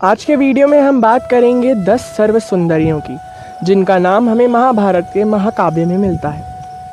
आज के वीडियो में हम बात करेंगे 10 सर्व सुंदरियों की, जिनका नाम हमें महाभारत के महाकाव्य में मिलता है।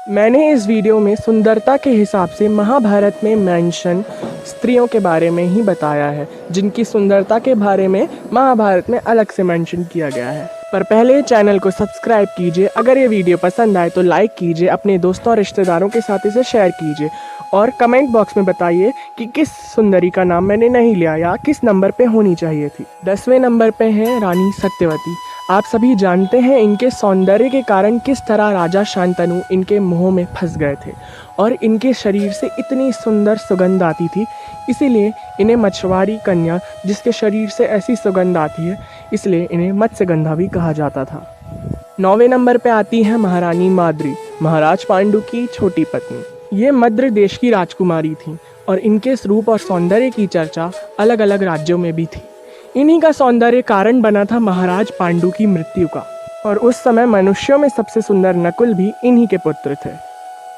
मैंने इस वीडियो में सुंदरता के हिसाब से महाभारत में मेंशन स्त्रियों के बारे में ही बताया है, जिनकी सुंदरता के बारे में महाभारत में अलग से मेंशन किया गया है। पर पहले चैनल को सब्सक्राइब कीजिए। अगर ये वीडियो पसंद आए तो लाइक कीजिए, अपने दोस्तों और रिश्तेदारों के साथ इसे शेयर कीजिए और कमेंट बॉक्स में बताइए कि किस सुंदरी का नाम मैंने नहीं लिया या किस नंबर पे होनी चाहिए थी। 10वें नंबर पे है रानी सत्यवती। आप सभी जानते हैं इनके सौंदर्य के कारण किस तरह राजा शांतनु इनके मोह में फंस गए थे और इनके शरीर से इतनी सुंदर सुगंध आती थी, इसीलिए इन्हें मछुआरी कन्या, जिसके शरीर से ऐसी सुगंध आती है, इसलिए इन्हें मत्स्यगंधा भी कहा जाता था। 9वें नंबर पे आती है महारानी माद्री, महाराज पांडु की छोटी पत्नी। ये मद्र देश की राजकुमारी थी और इनके रूप और सौंदर्य की चर्चा अलग अलग राज्यों में भी थी। इन्हीं का सौंदर्य कारण बना था महाराज पांडु की मृत्यु का, और उस समय मनुष्यों में सबसे सुंदर नकुल भी इन्हीं के पुत्र थे।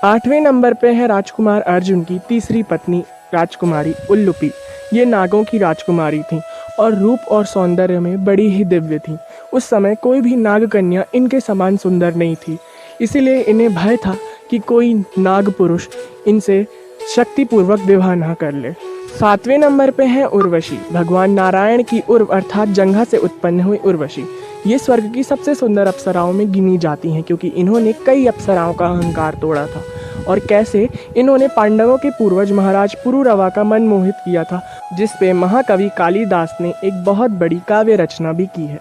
8वें नंबर पे है राजकुमार अर्जुन की तीसरी पत्नी राजकुमारी उल्लुपी। ये नागों की राजकुमारी थी और रूप और सौंदर्य में बड़ी ही दिव्य थी। उस समय कोई भी नाग कन्या इनके समान सुंदर नहीं थी, इसीलिए इन्हें भय था कि कोई नाग पुरुष इनसे शक्तिपूर्वक विवाह न कर ले। 7वें नंबर पे है उर्वशी, भगवान नारायण की उर्व अर्थात जंघा से उत्पन्न हुई उर्वशी। ये स्वर्ग की सबसे सुंदर अप्सराओं में गिनी जाती हैं, क्योंकि इन्होंने कई अप्सराओं का अहंकार तोड़ा था और कैसे इन्होंने पांडवों के पूर्वज महाराज पुरुरवा का मन मोहित किया था, जिस पे महाकवि कालिदास ने एक बहुत बड़ी काव्य रचना भी की है।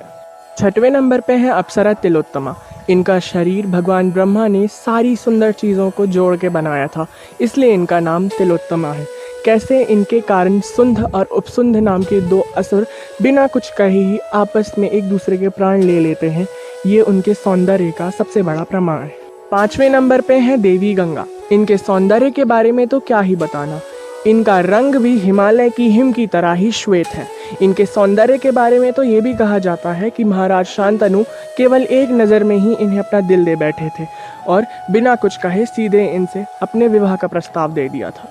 6वें नंबर पे है अप्सरा तिलोत्तमा। इनका शरीर भगवान ब्रह्मा ने सारी सुंदर चीज़ों को जोड़ के बनाया था, इसलिए इनका नाम तिलोत्तमा है। कैसे इनके कारण सुंध और उपसुंध नाम के दो असुर बिना कुछ कहे ही आपस में एक दूसरे के प्राण ले लेते हैं, ये उनके सौंदर्य का सबसे बड़ा प्रमाण है। 5वें नंबर पे है देवी गंगा। इनके सौंदर्य के बारे में तो क्या ही बताना, इनका रंग भी हिमालय की हिम की तरह ही श्वेत है। इनके सौंदर्य के बारे में तो ये भी कहा जाता है कि महाराज शांतनु केवल एक नज़र में ही इन्हें अपना दिल दे बैठे थे और बिना कुछ कहे सीधे इनसे अपने विवाह का प्रस्ताव दे दिया था।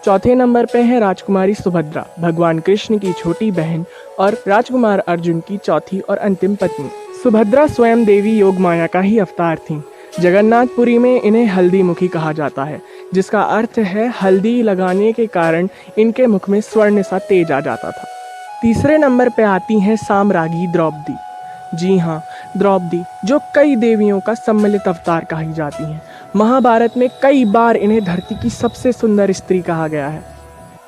4थे नंबर पे है राजकुमारी सुभद्रा, भगवान कृष्ण की छोटी बहन और राजकुमार अर्जुन की चौथी और अंतिम पत्नी। सुभद्रा स्वयं देवी योग माया का ही अवतार थी। जगन्नाथपुरी में इन्हें हल्दी मुखी कहा जाता है, जिसका अर्थ है हल्दी लगाने के कारण इनके मुख में स्वर्ण सा तेज आ जाता था। 3रे नंबर पे आती हैं साम्राज्ञी द्रौपदी। जी हाँ, द्रौपदी, जो कई देवियों का सम्मिलित अवतार कही जाती हैं। महाभारत में कई बार इन्हें धरती की सबसे सुंदर स्त्री कहा गया है।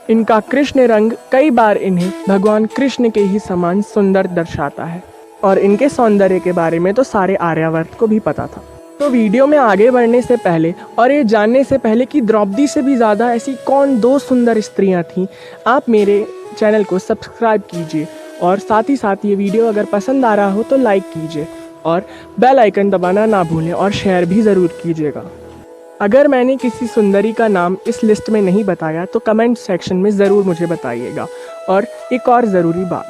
इनका कृष्ण रंग कई बार इन्हें भगवान कृष्ण के ही समान सुंदर दर्शाता है, और इनके सौंदर्य के बारे में तो सारे आर्यावर्त को भी पता था। तो वीडियो में आगे बढ़ने से पहले और ये जानने से पहले कि द्रौपदी से भी ज़्यादा ऐसी कौन दो सुंदर स्त्रियां थीं, आप मेरे चैनल को सब्सक्राइब कीजिए और साथ ही साथ ये वीडियो अगर पसंद आ रहा हो तो लाइक कीजिए और बेल आइकन दबाना ना भूलें और शेयर भी ज़रूर कीजिएगा। अगर मैंने किसी सुंदरी का नाम इस लिस्ट में नहीं बताया तो कमेंट सेक्शन में ज़रूर मुझे बताइएगा। और एक और ज़रूरी बात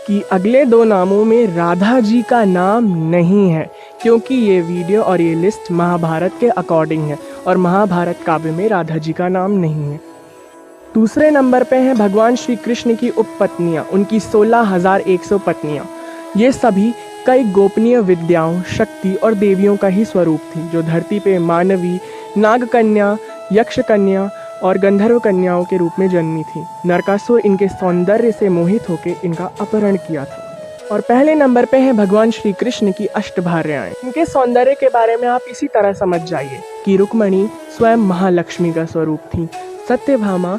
कि अगले 2 नामों में राधा जी का नाम नहीं है, क्योंकि ये वीडियो और ये लिस्ट महाभारत के अकॉर्डिंग है और महाभारत काव्य में राधा जी का नाम नहीं है। 2रे नंबर पे हैं भगवान श्री कृष्ण की उपपत्नियाँ, उनकी 16,100 पत्नियाँ। ये सभी कई गोपनीय विद्याओं, शक्ति और देवियों का ही स्वरूप थी, जो धरती पे मानवी, नाग कन्या, यक्ष कन्या और गंधर्व कन्याओं के रूप में जन्मी थी। नरकासुर इनके सौंदर्य से मोहित होकर इनका अपहरण किया था। और पहले नंबर पे है भगवान श्री कृष्ण की अष्टभार्याएं। इनके सौंदर्य के बारे में आप इसी तरह समझ जाइए कि रुक्मणी स्वयं महालक्ष्मी का स्वरूप थी, सत्यभामा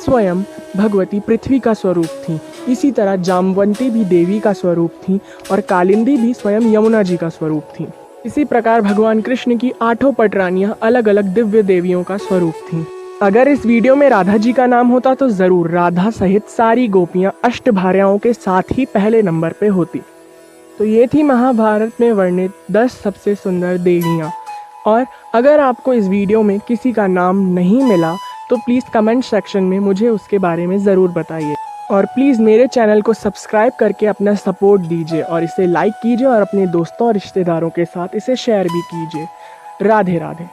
स्वयं भगवती पृथ्वी का स्वरूप थी, इसी तरह जामवंती भी देवी का स्वरूप थी और कालिंदी भी स्वयं यमुना जी का स्वरूप थी। इसी प्रकार भगवान कृष्ण की 8 पटरानियाँ अलग अलग दिव्य देवियों का स्वरूप थीं। अगर इस वीडियो में राधा जी का नाम होता तो ज़रूर राधा सहित सारी गोपियाँ अष्टभार्याओं के साथ ही पहले नंबर पे होती। तो ये थी महाभारत में वर्णित 10 सबसे सुंदर देवियाँ। और अगर आपको इस वीडियो में किसी का नाम नहीं मिला तो प्लीज़ कमेंट सेक्शन में मुझे उसके बारे में ज़रूर बताइए। और प्लीज़ मेरे चैनल को सब्सक्राइब करके अपना सपोर्ट दीजिए और इसे लाइक कीजिए और अपने दोस्तों और रिश्तेदारों के साथ इसे शेयर भी कीजिए। राधे राधे।